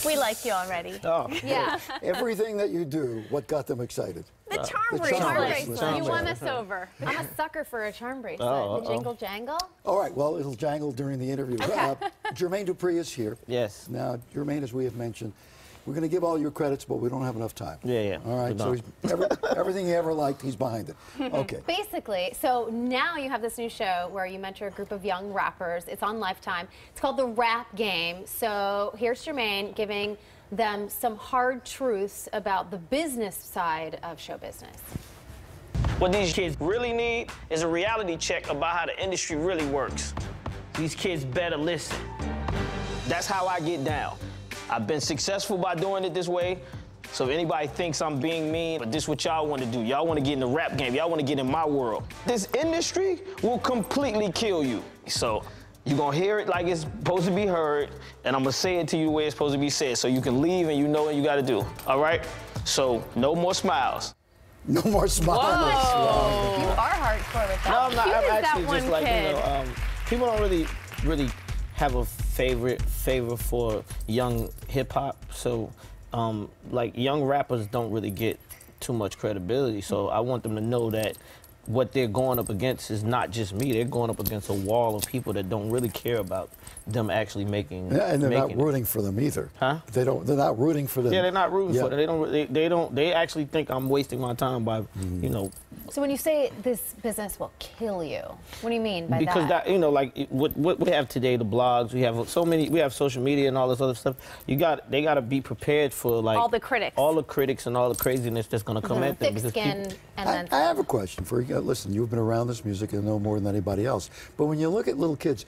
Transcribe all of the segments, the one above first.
We like you already. Oh. Yeah. Everything that you do, what got them excited? The charm the bracelet. charm bracelet. You won us over. I'm a sucker for a charm bracelet. Oh, the jingle jangle. All right, well, it'll jangle during the interview. Jermaine Dupri is here. Yes. Now, Jermaine, as we have mentioned, we're going to give all your credits, but we don't have enough time. Yeah. All right, so everything he ever liked, he's behind it. Okay. Basically, so now you have this new show where you mentor a group of young rappers. It's on Lifetime. It's called The Rap Game. So here's Jermaine giving them some hard truths about the business side of show business. What these kids really need is a reality check about how the industry really works. These kids better listen. That's how I get down. I've been successful by doing it this way. So if anybody thinks I'm being mean, but this is what y'all want to do. Y'all want to get in the rap game. Y'all want to get in my world. This industry will completely kill you. So you're going to hear it like it's supposed to be heard, and I'm going to say it to you the way it's supposed to be said so you can leave and you know what you got to do. All right? So no more smiles. No more smiles. Whoa. You are hardcore with that. No, I'm not. Cute I'm is that actually one just like, kid. you know, people don't really have a favor for young hip hop. So, like, young rappers don't really get too much credibility. So I want them to know that what they're going up against is not just me. They're going up against a wall of people that don't really care about them actually making. Yeah, and they're not rooting for them either. Huh? They're not rooting for them. Yeah, they're not rooting for them. They actually think I'm wasting my time by, you know. So when you say this business will kill you, what do you mean by that? Because that, you know, like what we have today, the blogs, we have we have social media and all this other stuff. They got to be prepared for like all the critics and all the craziness that's going to come at them. Thick skin and then I have a question for you. Listen, you've been around this music and know more than anybody else. But when you look at little kids,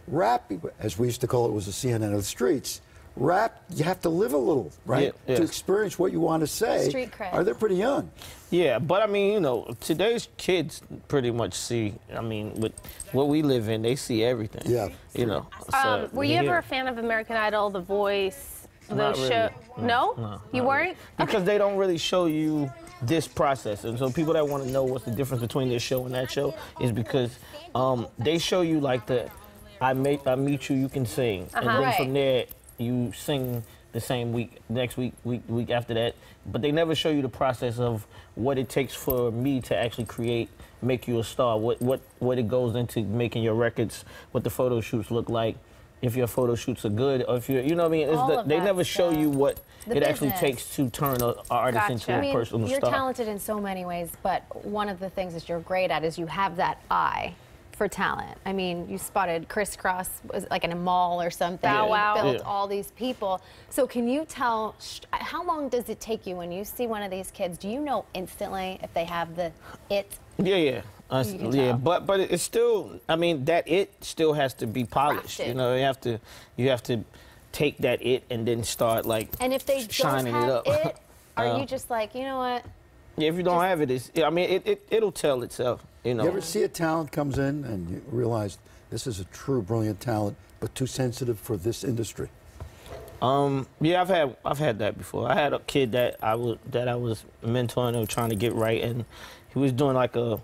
rap, as we used to call it, was the CNN of the streets. Rap, you have to live a little, right? Yeah, to experience what you want to say. Street cred. Are they pretty young? Yeah, but I mean, you know, today's kids pretty much see, I mean, with what we live in, they see everything. Yeah. You know. So, were you ever a fan of American Idol, The Voice, those shows? No? You weren't? Because they don't really show you this process. And so people that want to know what's the difference between this show and that show is because they show you like I meet you, you can sing. And then from there, you sing the same week, next week after that. But they never show you the process of what it takes for me to actually make you a star, what it goes into making your records, what the photo shoots look like, if your photo shoots are good, or if you know what I mean? They never show you what it actually takes to turn an artist into a personal star. You're talented in so many ways, but one of the things that you're great at is you have that eye for talent. I mean, you spotted Crisscross was like in a mall or something. Bow Wow. Built all these people. So can you tell, how long does it take you when you see one of these kids? Do you know instantly if they have the it? Yeah. But it's still, I mean, that it still has to be polished. You know, you have to take that it and then start like and if they shining don't have it up. It, are you just like, you know what? Yeah, if you don't have it, I mean, it'll tell itself. You know. You ever see a talent comes in and you realize this is a true brilliant talent, but too sensitive for this industry? Yeah, I've had that before. I had a kid that I was mentoring or trying to get right, and he was doing like a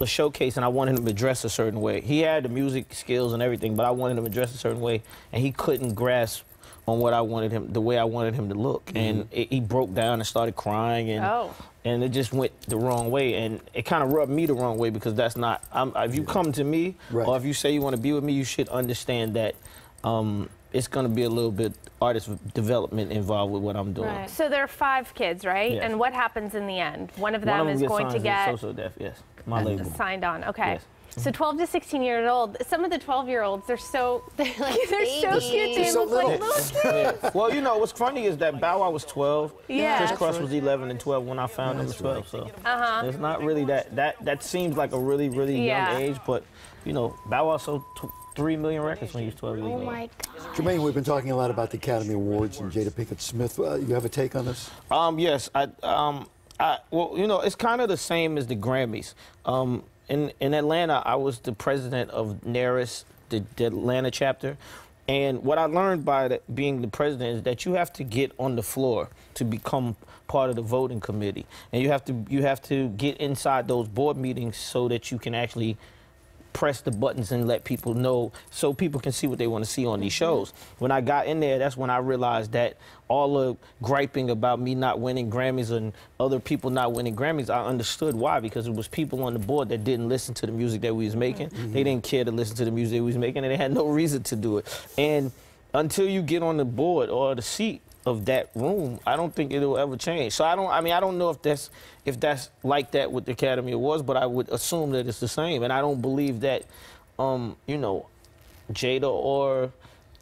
showcase, and I wanted him to dress a certain way. He had the music skills and everything, but I wanted him to dress a certain way, and he couldn't grasp on what I wanted him, the way I wanted him to look, and he broke down and started crying, and it just went the wrong way, and it kind of rubbed me the wrong way because that's not. If you come to me, or if you say you want to be with me, you should understand that it's going to be a little bit artist development involved with what I'm doing. Right. So there are 5 kids, right? Yes. And what happens in the end? One of them is going to get social deaf, yes. My label. Signed on. Okay. Yes. So 12 to 16 years old. Some of the 12-year-olds, they're so cute. They so look like little. little kids. Yeah. Well, you know, what's funny is that Bow Wow was 12. Yeah. Crisscross was 11 and 12 when I found him at 12. So it's not really that seems like a really young age, but you know, Bow Wow sold 3 million records when he was 12 years old. Oh my God. Jermaine, we've been talking a lot about the Academy Awards and Jada Pinkett Smith. You have a take on this? Yes. Well, you know, it's kind of the same as the Grammys. In Atlanta, I was the president of NARIS, the Atlanta chapter. And what I learned by being the president is that you have to get on the floor to become part of the voting committee. And you have to get inside those board meetings so that you can actually press the buttons and let people know so people can see what they want to see on these shows. When I got in there, that's when I realized that all the griping about me not winning Grammys and other people not winning Grammys, I understood why, because it was people on the board that didn't listen to the music that we was making. They didn't care to listen to the music we was making, and they had no reason to do it. And until you get on the board or the seat of that room, I don't think it'll ever change. So I don't know if that's like that with the Academy Awards, but I would assume that it's the same. And I don't believe that, you know, Jada or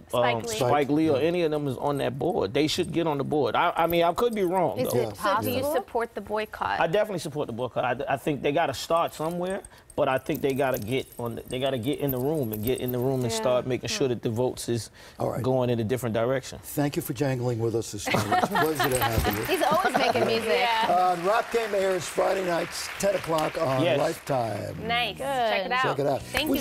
Spike Lee or any of them is on that board. They should get on the board. I mean, I could be wrong, Is though. it possible? Do you support the boycott? I definitely support the boycott. I think they got to start somewhere, but I think they got to get on. They got to get in the room and start making sure that the votes is going in a different direction. Thank you for jangling with us this morning. It's a pleasure to have you. He's always making music. Rap Game airs Friday nights, 10 o'clock on Lifetime. Nice. Check it out. Check it out. Thank you.